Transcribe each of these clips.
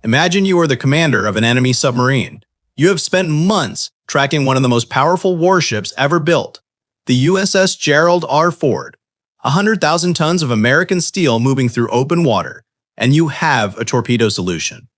Imagine you are the commander of an enemy submarine. You have spent months tracking one of the most powerful warships ever built, the USS Gerald R. 100,000 tons of American steel moving through open water, and you have a torpedo solution.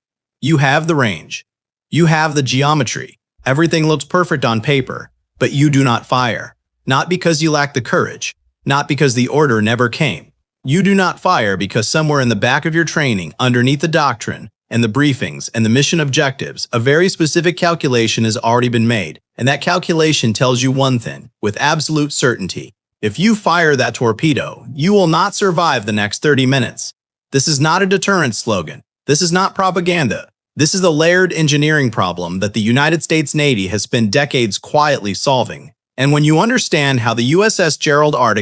You have the range. You have the geometry. Everything looks perfect on paper, but you do not fire. Not because you lack the courage, not because the order never came. You do not fire because somewhere in the back of your training, underneath the doctrine, and the briefings, and the mission objectives, a very specific calculation has already been made, and that calculation tells you one thing, with absolute certainty. If you fire that torpedo, you will not survive the next 30 minutes. This is not a deterrence slogan. This is not propaganda. This is a layered engineering problem that the United States Navy has spent decades quietly solving. And when you understand how the USS Gerald R.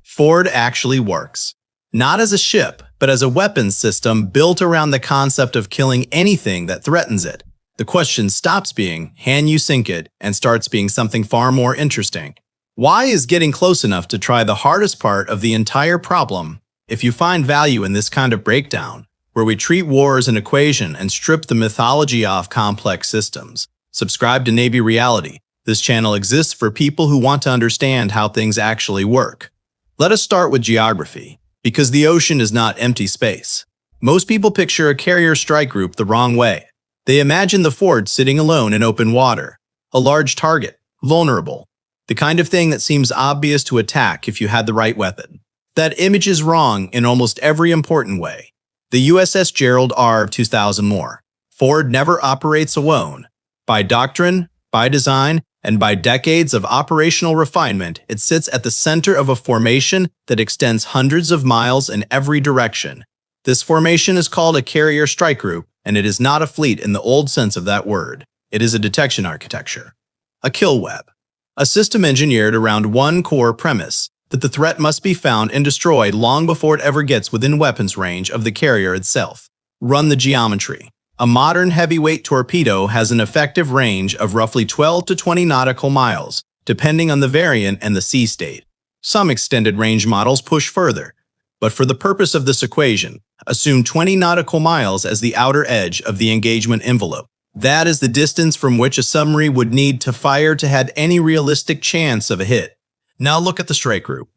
Ford actually works, not as a ship, but as a weapons system built around the concept of killing anything that threatens it, the question stops being, can you sink it, and starts being something far more interesting. Why is getting close enough to try the hardest part of the entire problem? If you find value in this kind of breakdown, where we treat war as an equation and strip the mythology off complex systems, subscribe to Navy Reality. This channel exists for people who want to understand how things actually work. Let us start with geography, because the ocean is not empty space. Most people picture a carrier strike group the wrong way. They imagine the Ford sitting alone in open water, a large target, vulnerable, the kind of thing that seems obvious to attack if you had the right weapon. That image is wrong in almost every important way. The USS Gerald R. 2000 more. Ford never operates alone. By doctrine, by design, and by decades of operational refinement, it sits at the center of a formation that extends hundreds of miles in every direction. This formation is called a carrier strike group, and it is not a fleet in the old sense of that word. It is a detection architecture, a kill web, a system engineered around one core premise, that the threat must be found and destroyed long before it ever gets within weapons range of the carrier itself. Run the geometry. A modern heavyweight torpedo has an effective range of roughly 12 to 20 nautical miles, depending on the variant and the sea state. Some extended range models push further, but for the purpose of this equation, assume 20 nautical miles as the outer edge of the engagement envelope. That is the distance from which a submarine would need to fire to have any realistic chance of a hit. Now look at the strike group.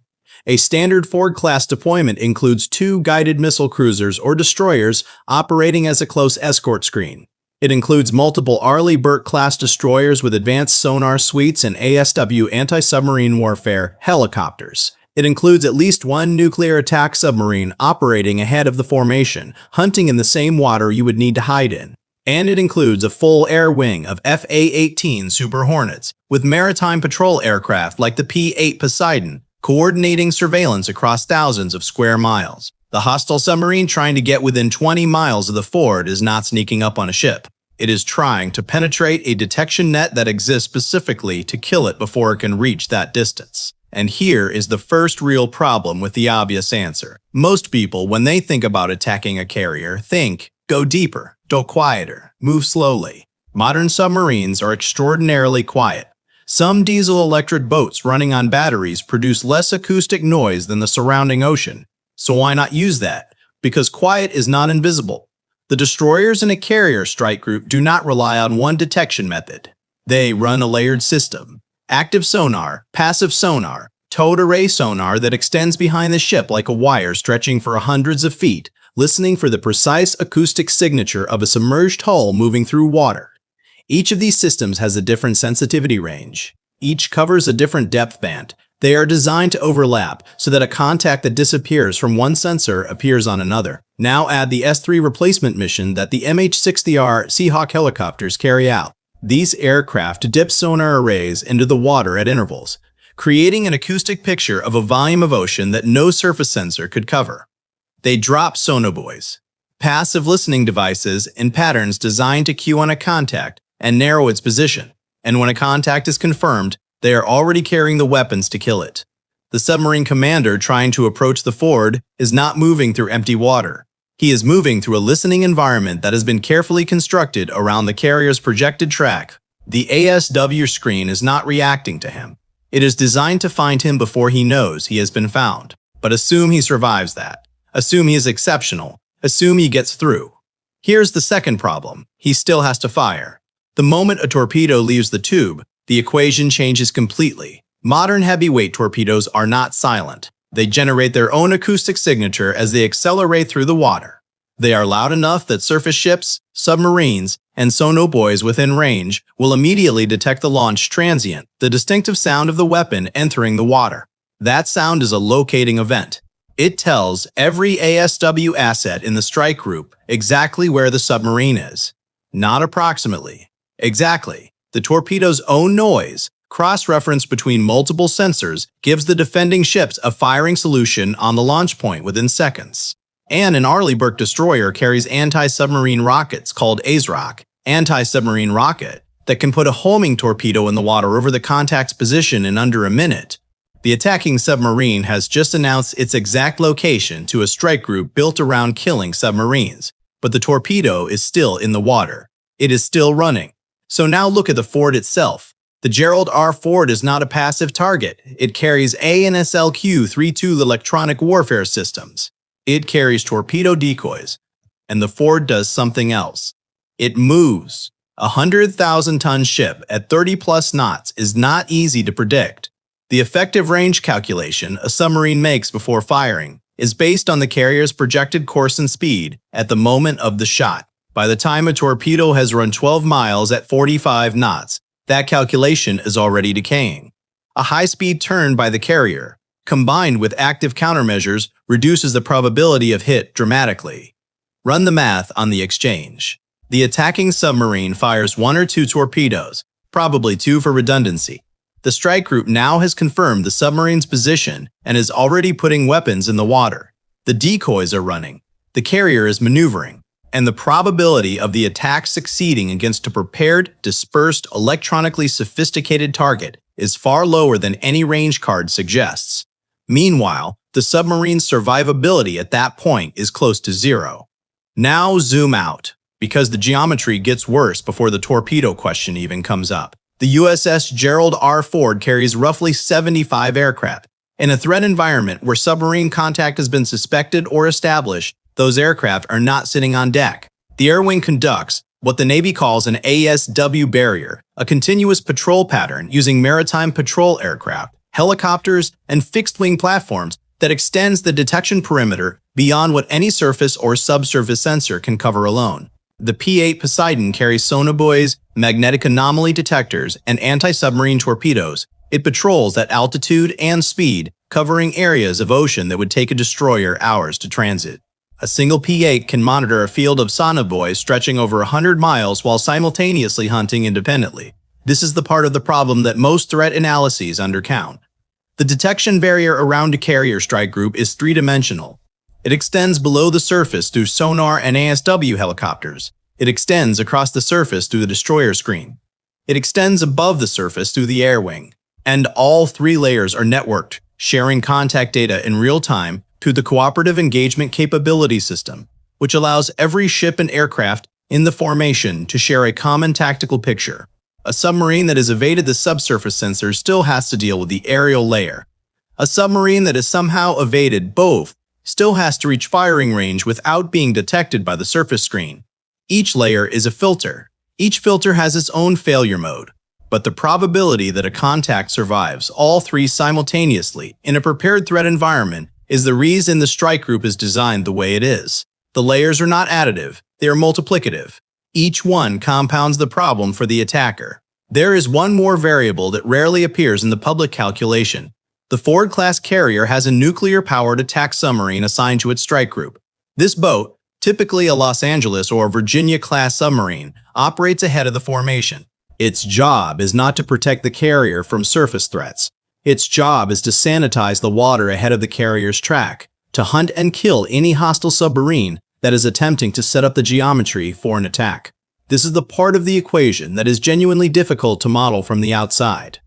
A standard Ford-class deployment includes 2 guided missile cruisers or destroyers operating as a close escort screen. It includes multiple Arleigh Burke-class destroyers with advanced sonar suites and ASW anti-submarine warfare helicopters. It includes at least 1 nuclear attack submarine operating ahead of the formation, hunting in the same water you would need to hide in. And it includes a full air wing of FA-18 Super Hornets with maritime patrol aircraft like the P-8 Poseidon, coordinating surveillance across thousands of square miles. The hostile submarine trying to get within 20 miles of the Ford is not sneaking up on a ship. It is trying to penetrate a detection net that exists specifically to kill it before it can reach that distance. And here is the first real problem with the obvious answer. Most people, when they think about attacking a carrier, think, go deeper, go quieter, move slowly. Modern submarines are extraordinarily quiet. Some diesel-electric boats running on batteries produce less acoustic noise than the surrounding ocean. So why not use that? Because quiet is not invisible. The destroyers in a carrier strike group do not rely on one detection method. They run a layered system. Active sonar, passive sonar, towed array sonar that extends behind the ship like a wire stretching for hundreds of feet, listening for the precise acoustic signature of a submerged hull moving through water. Each of these systems has a different sensitivity range. Each covers a different depth band. They are designed to overlap so that a contact that disappears from one sensor appears on another. Now add the S-3 replacement mission that the MH-60R Seahawk helicopters carry out. These aircraft dip sonar arrays into the water at intervals, creating an acoustic picture of a volume of ocean that no surface sensor could cover. They drop sonobuoys, passive listening devices in patterns designed to cue on a contact and narrow its position, and when a contact is confirmed, they are already carrying the weapons to kill it. The submarine commander trying to approach the Ford is not moving through empty water. He is moving through a listening environment that has been carefully constructed around the carrier's projected track. The ASW screen is not reacting to him. It is designed to find him before he knows he has been found. But assume he survives that. Assume he is exceptional. Assume he gets through. Here's the second problem. He still has to fire. The moment a torpedo leaves the tube, the equation changes completely. Modern heavyweight torpedoes are not silent. They generate their own acoustic signature as they accelerate through the water. They are loud enough that surface ships, submarines, and sonobuoys within range will immediately detect the launch transient, the distinctive sound of the weapon entering the water. That sound is a locating event. It tells every ASW asset in the strike group exactly where the submarine is. Not approximately. Exactly. The torpedo's own noise, cross-reference between multiple sensors, gives the defending ships a firing solution on the launch point within seconds. And an Arleigh destroyer carries anti-submarine rockets called ASROC, anti-submarine rocket, that can put a homing torpedo in the water over the contact's position in under a minute. The attacking submarine has just announced its exact location to a strike group built around killing submarines, but the torpedo is still in the water. It is still running. So now look at the Ford itself. The Gerald R. Ford is not a passive target. It carries ANSLQ-32 electronic warfare systems. It carries torpedo decoys. And the Ford does something else. It moves. A 100,000-ton ship at 30-plus knots is not easy to predict. The effective range calculation a submarine makes before firing is based on the carrier's projected course and speed at the moment of the shot. By the time a torpedo has run 12 miles at 45 knots, that calculation is already decaying. A high-speed turn by the carrier, combined with active countermeasures, reduces the probability of hit dramatically. Run the math on the exchange. The attacking submarine fires 1 or 2 torpedoes, probably 2 for redundancy. The strike group now has confirmed the submarine's position and is already putting weapons in the water. The decoys are running. The carrier is maneuvering. And the probability of the attack succeeding against a prepared, dispersed, electronically sophisticated target is far lower than any range card suggests. Meanwhile, the submarine's survivability at that point is close to 0. Now zoom out, because the geometry gets worse before the torpedo question even comes up. The USS Gerald R. Ford carries roughly 75 aircraft. In a threat environment where submarine contact has been suspected or established, those aircraft are not sitting on deck. The air wing conducts what the Navy calls an ASW barrier, a continuous patrol pattern using maritime patrol aircraft, helicopters, and fixed-wing platforms that extends the detection perimeter beyond what any surface or subsurface sensor can cover alone. The P-8 Poseidon carries sonobuoys, magnetic anomaly detectors, and anti-submarine torpedoes. It patrols at altitude and speed, covering areas of ocean that would take a destroyer hours to transit. A single P-8 can monitor a field of sonobuoys stretching over 100 miles while simultaneously hunting independently. This is the part of the problem that most threat analyses undercount. The detection barrier around a carrier strike group is three-dimensional. It extends below the surface through sonar and ASW helicopters. It extends across the surface through the destroyer screen. It extends above the surface through the air wing. And all 3 layers are networked, sharing contact data in real time through the Cooperative Engagement Capability System, which allows every ship and aircraft in the formation to share a common tactical picture. A submarine that has evaded the subsurface sensor still has to deal with the aerial layer. A submarine that has somehow evaded both still has to reach firing range without being detected by the surface screen. Each layer is a filter. Each filter has its own failure mode. But the probability that a contact survives all 3 simultaneously in a prepared threat environment is the reason the strike group is designed the way it is. The layers are not additive, they are multiplicative. Each one compounds the problem for the attacker. There is one more variable that rarely appears in the public calculation. The Ford-class carrier has a nuclear-powered attack submarine assigned to its strike group. This boat, typically a Los Angeles or Virginia-class submarine, operates ahead of the formation. Its job is not to protect the carrier from surface threats. Its job is to sanitize the water ahead of the carrier's track, to hunt and kill any hostile submarine that is attempting to set up the geometry for an attack. This is the part of the equation that is genuinely difficult to model from the outside.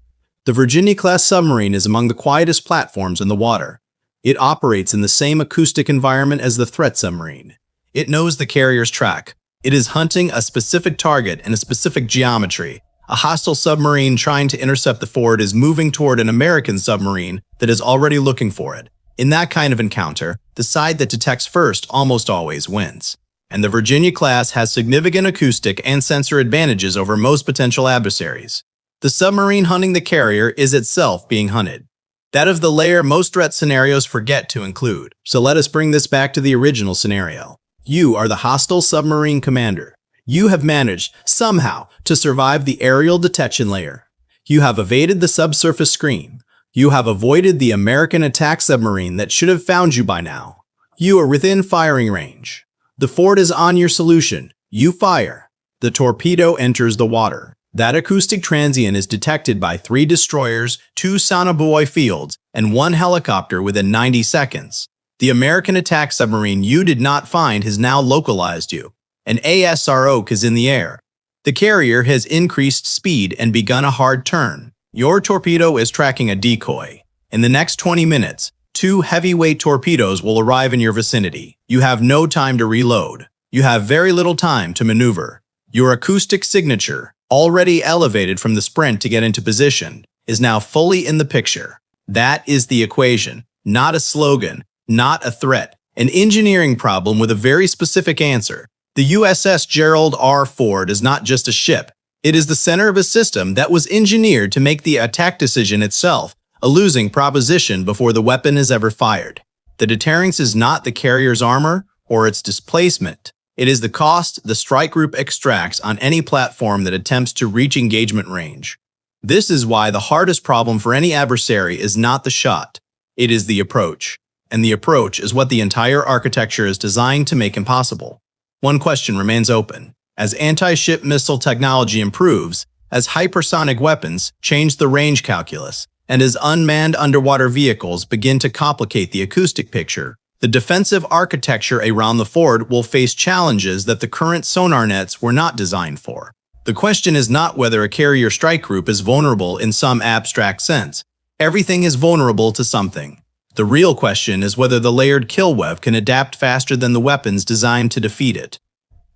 The Virginia-class submarine is among the quietest platforms in the water. It operates in the same acoustic environment as the threat submarine. It knows the carrier's track. It is hunting a specific target in a specific geometry. A hostile submarine trying to intercept the Ford is moving toward an American submarine that is already looking for it. In that kind of encounter, the side that detects first almost always wins. and the Virginia-class has significant acoustic and sensor advantages over most potential adversaries. The submarine hunting the carrier is itself being hunted. That of the layer most threat scenarios forget to include. So let us bring this back to the original scenario. You are the hostile submarine commander. You have managed, somehow, to survive the aerial detection layer. You have evaded the subsurface screen. You have avoided the American attack submarine that should have found you by now. You are within firing range. The fort is on your solution. You fire. The torpedo enters the water. That acoustic transient is detected by 3 destroyers, 2 sonar buoy fields, and 1 helicopter within 90 seconds. The American attack submarine you did not find has now localized you. An ASROC is in the air. The carrier has increased speed and begun a hard turn. Your torpedo is tracking a decoy. In the next 20 minutes, 2 heavyweight torpedoes will arrive in your vicinity. You have no time to reload. You have very little time to maneuver. Your acoustic signature, already elevated from the sprint to get into position, is now fully in the picture. That is the equation, not a slogan, not a threat, an engineering problem with a very specific answer. The USS Gerald R Ford is not just a ship. It is the center of a system that was engineered to make the attack decision itself a losing proposition before the weapon is ever fired. The deterrence is not the carrier's armor or its displacement. It is the cost the strike group extracts on any platform that attempts to reach engagement range. This is why the hardest problem for any adversary is not the shot. It is the approach. And the approach is what the entire architecture is designed to make impossible. One question remains open. As anti-ship missile technology improves, as hypersonic weapons change the range calculus, and as unmanned underwater vehicles begin to complicate the acoustic picture, the defensive architecture around the fort will face challenges that the current sonar nets were not designed for. The question is not whether a carrier strike group is vulnerable in some abstract sense. Everything is vulnerable to something. The real question is whether the layered kill web can adapt faster than the weapons designed to defeat it.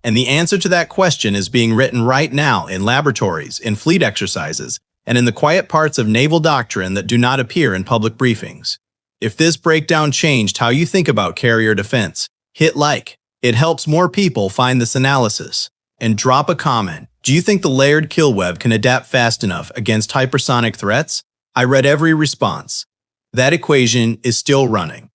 And the answer to that question is being written right now in laboratories, in fleet exercises, and in the quiet parts of naval doctrine that do not appear in public briefings. If this breakdown changed how you think about carrier defense, hit like. It helps more people find this analysis. And drop a comment. Do you think the layered kill web can adapt fast enough against hypersonic threats? I read every response. That equation is still running.